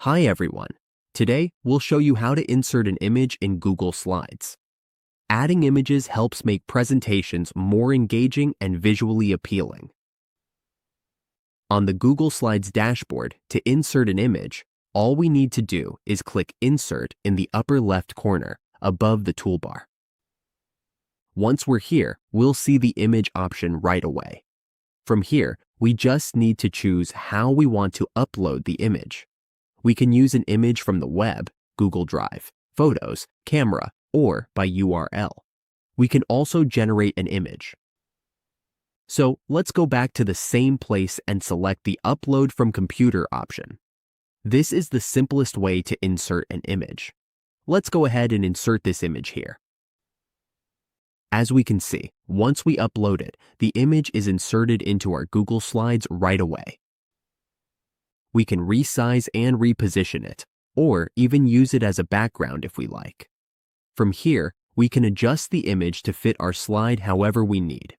Hi everyone. Today, we'll show you how to insert an image in Google Slides. Adding images helps make presentations more engaging and visually appealing. On the Google Slides dashboard, to insert an image, all we need to do is click Insert in the upper left corner above the toolbar. Once we're here, we'll see the image option right away. From here, we just need to choose how we want to upload the image. We can use an image from the web, Google Drive, Photos, Camera, or by URL. We can also generate an image. So let's go back to the same place and select the Upload from Computer option. This is the simplest way to insert an image. Let's go ahead and insert this image here. As we can see, once we upload it, the image is inserted into our Google Slides right away. We can resize and reposition it, or even use it as a background if we like. From here, we can adjust the image to fit our slide however we need.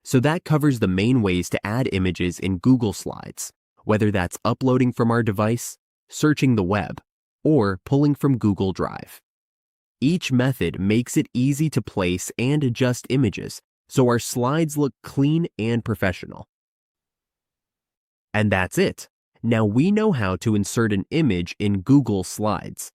So that covers the main ways to add images in Google Slides, whether that's uploading from our device, searching the web, or pulling from Google Drive. Each method makes it easy to place and adjust images so our slides look clean and professional. And that's it. Now we know how to insert an image in Google Slides.